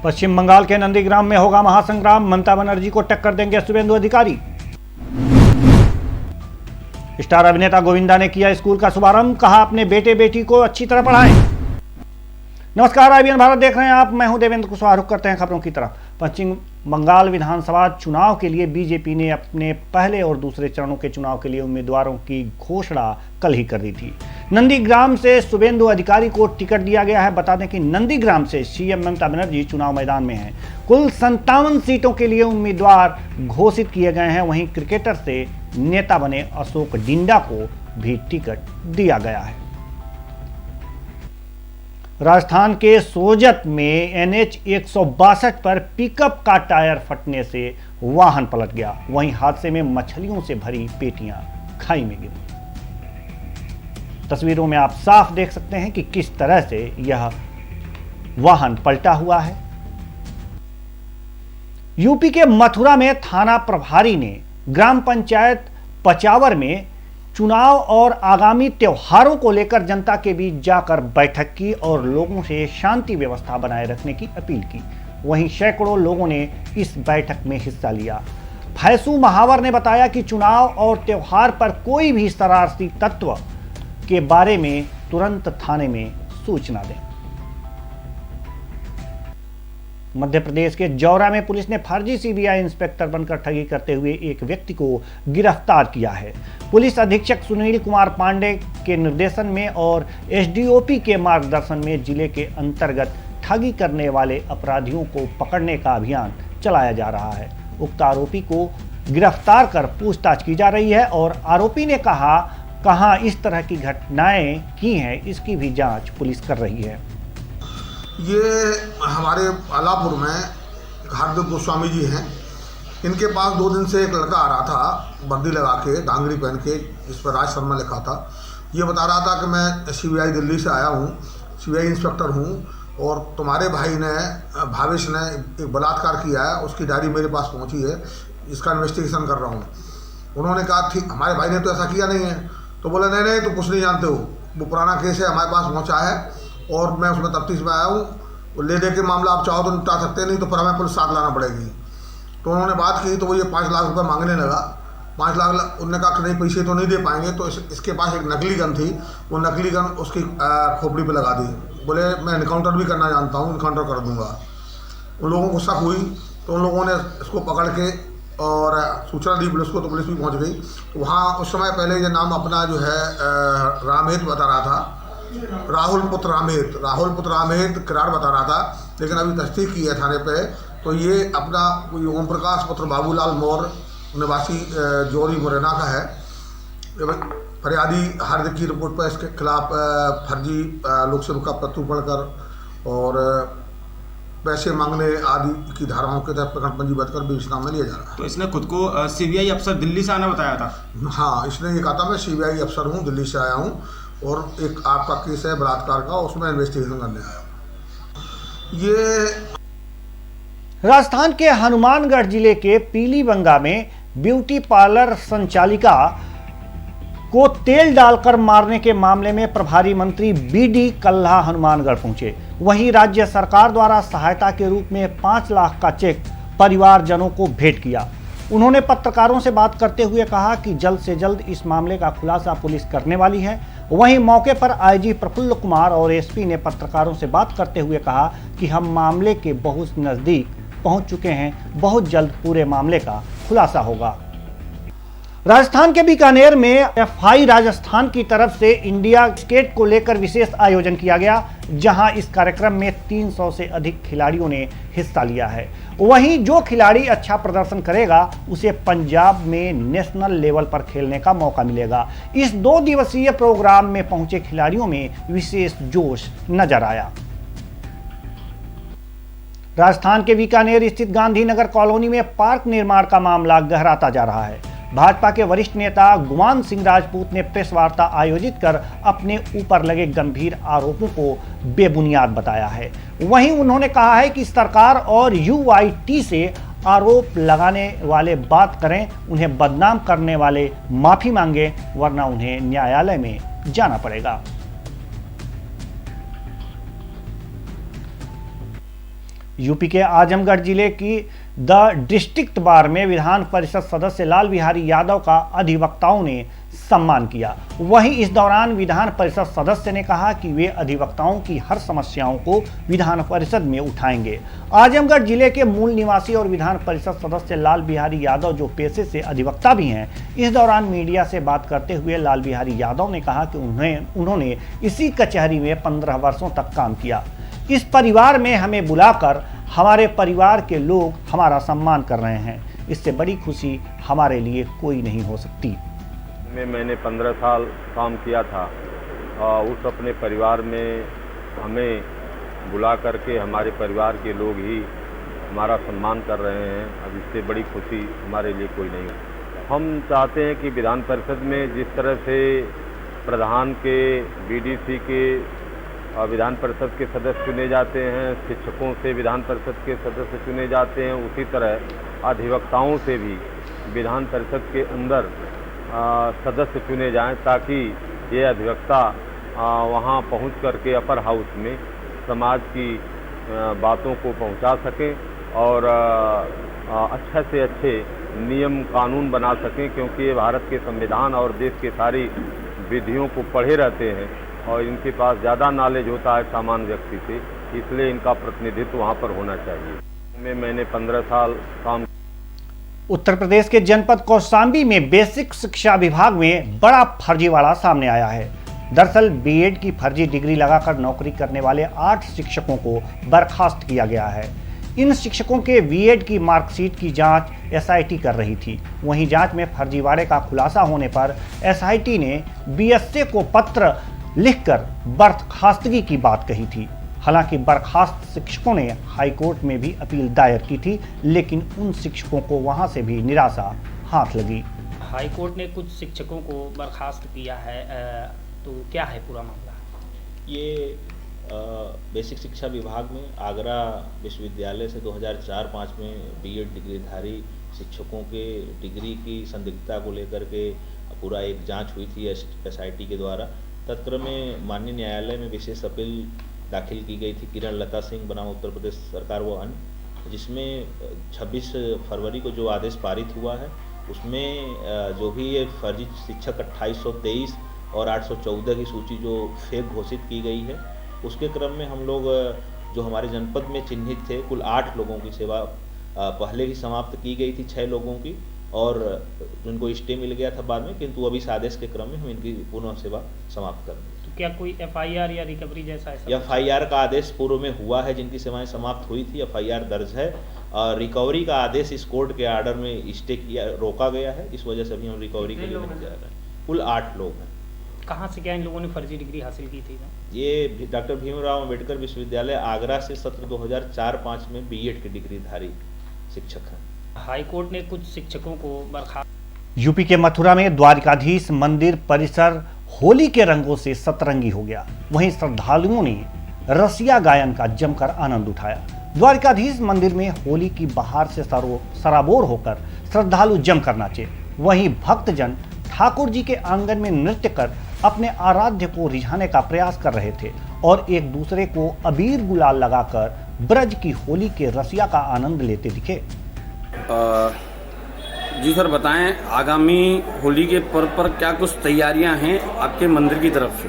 पश्चिम बंगाल के नंदीग्राम में होगा महासंग्राम, ममता बनर्जी को टक्कर देंगे शुभेंदु अधिकारी। स्टार अभिनेता गोविंदा ने किया स्कूल का शुभारंभ, कहा अपने बेटे बेटी को अच्छी तरह पढ़ाएं। नमस्कार, IBN भारत देख रहे हैं आप, मैं हूं देवेंद्र कुशवाहा। रुख करते हैं खबरों की तरफ। पश्चिम बंगाल विधानसभा चुनाव के लिए बीजेपी ने अपने पहले और दूसरे चरणों के चुनाव के लिए उम्मीदवारों की घोषणा कल ही कर दी थी। नंदीग्राम से शुभेंदु अधिकारी को टिकट दिया गया है। बता दें कि नंदीग्राम से सीएम ममता बनर्जी चुनाव मैदान में हैं। कुल 57 सीटों के लिए उम्मीदवार घोषित किए गए हैं। वहीं क्रिकेटर से नेता बने अशोक डिंडा को भी टिकट दिया गया है। राजस्थान के सोजत में NH 162 पर पिकअप का टायर फटने से वाहन पलट गया। वहीं हादसे में मछलियों से भरी पेटियां खाई में गिरी। तस्वीरों में आप साफ देख सकते हैं कि किस तरह से यह वाहन पलटा हुआ है। यूपी के मथुरा में थाना प्रभारी ने ग्राम पंचायत पचावर में चुनाव और आगामी त्योहारों को लेकर जनता के बीच जाकर बैठक की और लोगों से शांति व्यवस्था बनाए रखने की अपील की। वहीं सैकड़ों लोगों ने इस बैठक में हिस्सा लिया। फैसू महावर ने बताया कि चुनाव और त्योहार पर कोई भी शरारती तत्व के बारे में तुरंत थाने में सूचना दें। मध्य प्रदेश के जौरा में पुलिस ने फर्जी CBI इंस्पेक्टर बनकर ठगी करते हुए एक व्यक्ति को गिरफ्तार किया है। पुलिस अधीक्षक सुनील कुमार पांडे के निर्देशन में और SDOP के मार्गदर्शन में जिले के अंतर्गत ठगी करने वाले अपराधियों को पकड़ने का अभियान चलाया जा रहा है। उक्त आरोपी को गिरफ्तार कर पूछताछ की जा रही है और आरोपी ने कहां इस तरह की घटनाएं की हैं, इसकी भी जांच पुलिस कर रही है। ये हमारे आलापुर में हार्दिक गोस्वामी जी हैं। इनके पास 2 दिन से एक लड़का आ रहा था, वर्दी लगा के, घांगड़ी पहन के, जिस पर राज शर्मा लिखा था। ये बता रहा था कि मैं CBI दिल्ली से आया हूँ, CBI इंस्पेक्टर हूँ और तुम्हारे भाई ने, भावेश ने एक बलात्कार किया है, उसकी डायरी मेरे पास पहुँची है, इसका इन्वेस्टिगेशन कर रहा हूँ। उन्होंने कहा ठीक, हमारे भाई ने तो ऐसा किया नहीं है। तो बोले नहीं तो कुछ नहीं जानते हो, वो पुराना केस है, हमारे पास पहुँचा है और मैं उसमें तफ्तीश में आया हूँ। ले दे के मामला आप चाहो तो निपटा सकते हैं, नहीं तो फिर हमें पुलिस साथ लाना पड़ेगी। तो उन्होंने बात की तो वो ये 5 लाख रुपए मांगने लगा। 5 लाख, उन्होंने कहा कि नहीं पैसे तो नहीं दे पाएंगे। तो इसके पास एक नकली गन थी, वो नकली गन उसकी खोपड़ी पे लगा दी। बोले मैं एनकाउंटर भी करना जानता हूँ, एनकाउंटर कर दूंगा। उन लोगों को शक हुई तो उन लोगों ने इसको पकड़ के और सूचना दी पुलिस को, तो पुलिस भी पहुँच गई। तो वहाँ उस समय पहले ये नाम अपना जो है रामहेत बता रहा था, राहुल पुत्र रामहेत किरार बता रहा था, लेकिन अभी तस्दीक की है थाने पे। तो ये अपना ओम प्रकाश पुत्र बाबूलाल मौर्य निवासी जोरी मुरैना का है। फरियादी हार्दिक की रिपोर्ट पर इसके खिलाफ फर्जी लोकसेवक का प्रत्युपण कर और पैसे मांगने आदि की धाराओं के तहत प्रकरण पंजीबद्ध कर विवेचना में लिया जा रहा है। तो इसने खुद को CBI अफसर दिल्ली से आना बताया था? हाँ, इसने ये कहा था मैं CBI अफसर हूँ, दिल्ली से आया हूँ और एक आपका केस है बलात्कार का, उसमें इन्वेस्टिगेशन करने आया हूँ। ये राजस्थान के हनुमानगढ़ जिले के पीलीबंगा में ब्यूटी पार्लर संचालिका को तेल डालकर मारने के मामले में प्रभारी मंत्री BD कल्ला हनुमानगढ़ पहुंचे। वहीं राज्य सरकार द्वारा सहायता के रूप में 5 लाख का चेक परिवारजनों को भेंट किया। उन्होंने पत्रकारों से बात करते हुए कहा कि जल्द से जल्द इस मामले का खुलासा पुलिस करने वाली है। वहीं मौके पर IG प्रफुल्ल कुमार और SP ने पत्रकारों से बात करते हुए कहा कि हम मामले के बहुत नजदीक पहुंच चुके हैं, बहुत जल्द पूरे मामले का खुलासा होगा। राजस्थान के बीकानेर में FI राजस्थान की तरफ से इंडिया स्केट को लेकर विशेष आयोजन किया गया, जहां इस कार्यक्रम में 300 से अधिक खिलाड़ियों ने हिस्सा लिया है। वहीं जो खिलाड़ी अच्छा प्रदर्शन करेगा उसे पंजाब में नेशनल लेवल पर खेलने का मौका मिलेगा। इस 2 दिवसीय प्रोग्राम में पहुंचे खिलाड़ियों में विशेष जोश नजर आया। राजस्थान के बीकानेर स्थित गांधीनगर कॉलोनी में पार्क निर्माण का मामला गहराता जा रहा है। भाजपा के वरिष्ठ नेता गुमान सिंह राजपूत ने प्रेस वार्ता आयोजित कर अपने ऊपर लगे गंभीर आरोपों को बेबुनियाद बताया है। वहीं उन्होंने कहा है कि सरकार और UIT से आरोप लगाने वाले बात करें, उन्हें बदनाम करने वाले माफी मांगे, वरना उन्हें न्यायालय में जाना पड़ेगा। यूपी के आजमगढ़ जिले की द डिस्ट्रिक्ट बार में विधान परिषद सदस्य लाल बिहारी यादव का अधिवक्ताओं ने सम्मान किया। वहीं इस दौरान विधान परिषद सदस्य ने कहा कि वे अधिवक्ताओं की हर समस्याओं को विधान परिषद में उठाएंगे। आजमगढ़ जिले के मूल निवासी और विधान परिषद सदस्य लाल बिहारी यादव, जो पेशे से अधिवक्ता भी हैं, इस दौरान मीडिया से बात करते हुए लाल बिहारी यादव ने कहा कि उन्होंने इसी कचहरी में 15 वर्षों तक काम किया। इस परिवार में हमें बुलाकर हमारे परिवार के लोग हमारा सम्मान कर रहे हैं। इससे बड़ी खुशी हमारे लिए कोई नहीं हो सकती। मैंने 15 साल काम किया था और उस अपने परिवार में हमें बुला करके हमारे परिवार के लोग ही हमारा सम्मान कर रहे हैं। अब इससे बड़ी खुशी हमारे लिए कोई नहीं है। हम चाहते हैं कि विधान परिषद में जिस तरह से प्रधान के, बीडीसी के और विधान परिषद के सदस्य चुने जाते हैं, शिक्षकों से विधान परिषद के सदस्य चुने जाते हैं, उसी तरह अधिवक्ताओं से भी विधान परिषद के अंदर सदस्य चुने जाएं, ताकि ये अधिवक्ता वहां पहुंच करके अपर हाउस में समाज की बातों को पहुंचा सकें और अच्छे से अच्छे नियम कानून बना सकें, क्योंकि ये भारत के संविधान और देश के सारी विधियों को पढ़े रहते हैं और इनके पास ज़्यादा नॉलेज होता है सामान्य व्यक्ति से, इसलिए इनका प्रतिनिधित्व वहाँ पर होना चाहिए। मैंने 15 साल काम। उत्तर प्रदेश के जनपद कौशाम्बी में बेसिक शिक्षा विभाग में बड़ा फर्जीवाड़ा सामने आया है। दरअसल बीएड की फर्जी डिग्री लगाकर नौकरी करने वाले 8 शिक्षकों को बर्खास्त किया गया है। इन शिक्षकों के बीएड की मार्कशीट की जांच एसआईटी कर रही थी। वहीं जांच में फर्जीवाड़े का खुलासा होने पर एसआईटी ने बीएसए को पत्र लिखकर बर्खास्तगी की बात कही थी। हालांकि बर्खास्त शिक्षकों ने हाईकोर्ट में भी अपील दायर की थी, लेकिन उन शिक्षकों को वहां से भी निराशा हाथ लगी। हाईकोर्ट ने कुछ शिक्षकों को बर्खास्त किया है, तो क्या है पूरा मामला? ये बेसिक शिक्षा विभाग में आगरा विश्वविद्यालय से 2004-05 में बीएड डिग्रीधारी शिक्षकों के डिग्री की संदिग्धता को लेकर के पूरा एक जांच हुई थी एसआईटी के द्वारा। तत्क्रम में माननीय न्यायालय में विशेष अपील दाखिल की गई थी किरण लता सिंह बनाम उत्तर प्रदेश सरकार व अन्य, जिसमें 26 फरवरी को जो आदेश पारित हुआ है उसमें जो भी ये फर्जी शिक्षक 2823 और 814 की सूची जो फेक घोषित की गई है, उसके क्रम में हम लोग जो हमारे जनपद में चिन्हित थे कुल 8 लोगों की सेवा पहले ही समाप्त की गई थी, 6 लोगों की, और उनको स्टे मिल गया था बाद में, किंतु अभी इस आदेश के क्रम में हम इनकी पुनः सेवा समाप्त कर दें। तो क्या कोई एफआईआर या रिकवरी जैसा है? एफआईआर का आदेश पूर्व में हुआ है, जिनकी सेवाएं समाप्त हुई थी, एफआईआर दर्ज है, और रिकवरी का आदेश इस कोर्ट के ऑर्डर में स्टे किया, रोका गया है, इस वजह से अभी हम रिकवरी के लिए नहीं जा रहे हैं। कुल 8 लोग हैं। कहाँ से क्या इन लोगों ने फर्जी डिग्री हासिल की थी? ये डॉक्टर भीमराव अम्बेडकर विश्वविद्यालय आगरा से सत्र 2004-05 में बीएड की डिग्रीधारी शिक्षक हैं। हाईकोर्ट ने कुछ शिक्षकों को बर्खास्त। यूपी के मथुरा में द्वारिकाधीश मंदिर परिसर होली के रंगों से सतरंगी हो गया। वहीं श्रद्धालुओं ने रसिया गायन का जमकर आनंद उठाया। द्वारिकाधीश मंदिर में होली की बहार से सराबोर होकर श्रद्धालु जमकर नाचे। वहीं भक्तजन ठाकुर जी के आंगन में नृत्य कर अपने आराध्य को रिझाने का प्रयास कर रहे थे और एक दूसरे को अबीर गुलाल लगाकर ब्रज की होली के रसिया का आनंद लेते दिखे। जी सर, बताएं आगामी होली के पर्व पर क्या कुछ तैयारियां हैं आपके मंदिर की तरफ से?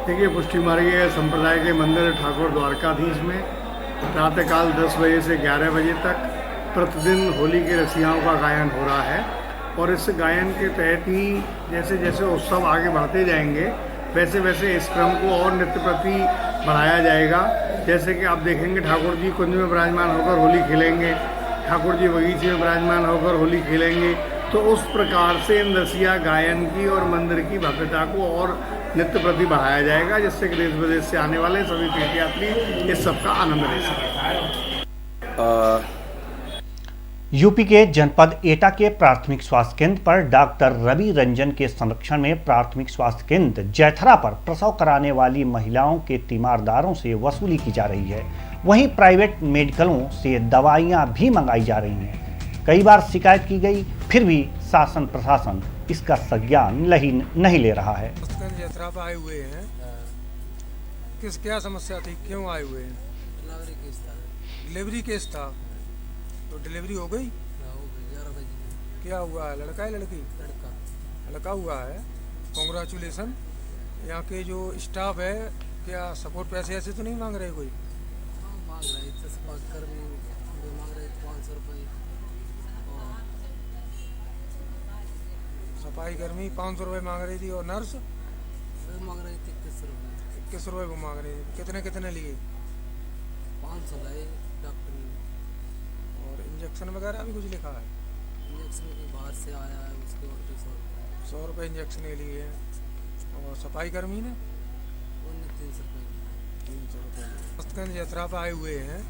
देखिए, पुष्टि मार्गीय संप्रदाय के मंदिर ठाकुर द्वारकाधीश में प्रातःकाल 10 बजे से 11 बजे तक प्रतिदिन होली के रसियाओं का गायन हो रहा है और इस गायन के तहत ही जैसे जैसे उत्सव आगे बढ़ते जाएंगे वैसे वैसे इस क्रम को और नित्य प्रति बढ़ाया जाएगा। जैसे कि आप देखेंगे ठाकुर जी कुंज में विराजमान होकर होली खेलेंगे, ठाकुर जी बगीचे में विराजमान होकर होली खेलेंगे, तो उस प्रकार से इन रसिया गायन की और मंदिर की भव्यता को और नित्य प्रति बढ़ाया जाएगा, जिससे कि देश विदेश से आने वाले सभी तीर्थयात्री इस सब का आनंद ले सकें। यूपी के जनपद एटा के प्राथमिक स्वास्थ्य केंद्र पर डॉक्टर रवि रंजन के संरक्षण में प्राथमिक स्वास्थ्य केंद्र जैथरा पर प्रसव कराने वाली महिलाओं के तीमारदारों से वसूली की जा रही है। वहीं प्राइवेट मेडिकलों से दवाइयां भी मंगाई जा रही हैं। कई बार शिकायत की गई, फिर भी शासन प्रशासन इसका संज्ञान नहीं ले रहा है। जैथरा पर आए हुए हैं, क्या समस्या थी, क्यों आए हुए हैं? डिलीवरी केस था। तो डिलीवरी हो गई? 11 बजे। क्या हुआ है, लड़का है लड़की? लड़का हुआ है। कॉन्ग्रेचुलेसन। यहाँ के जो स्टाफ है क्या सपोर्ट पैसे ऐसे तो नहीं मांग रहे कोई? मांग रहे थे, कर्मी मांग रहे थे 500 रुपये। सफाई कर्मी 500 रुपये मांग रही थी और नर्स मांग रही थी 21 रुपये। 21 रुपये वो मांग रही थी। कितने कितने लिए? 500 लाए डॉक्टर ने। और इंजेक्शन वगैरह भी कुछ लिखा है? इंजेक्शन के बाहर से आया है, उसके और 100 रुपये इंजेक्शन के लिए है। और सफाई कर्मी ने 300 रुपये। 300 रुपये यात्रा पर आए हुए हैं।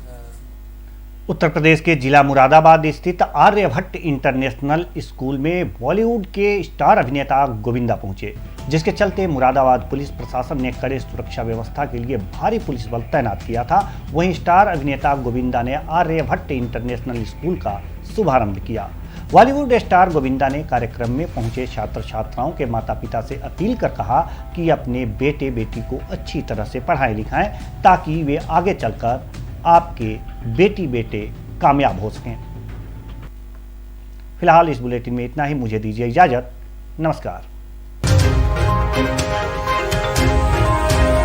उत्तर प्रदेश के जिला मुरादाबाद स्थित आर्यभट्ट इंटरनेशनल स्कूल में बॉलीवुड के स्टार अभिनेता गोविंदा पहुंचे, जिसके चलते मुरादाबाद पुलिस प्रशासन ने कड़े सुरक्षा व्यवस्था के लिए भारी पुलिस बल तैनात किया था। वहीं स्टार अभिनेता गोविंदा ने आर्यभट्ट इंटरनेशनल स्कूल का शुभारंभ किया। बॉलीवुड स्टार गोविंदा ने कार्यक्रम में पहुंचे छात्र छात्राओं के माता पिता से अपील कर कहा कि अपने बेटे बेटी को अच्छी तरह से पढ़ाएं लिखाएं ताकि वे आगे चलकर आपके बेटी बेटे कामयाब हो सकें। फिलहाल इस बुलेटिन में इतना ही। मुझे दीजिए इजाजत। नमस्कार।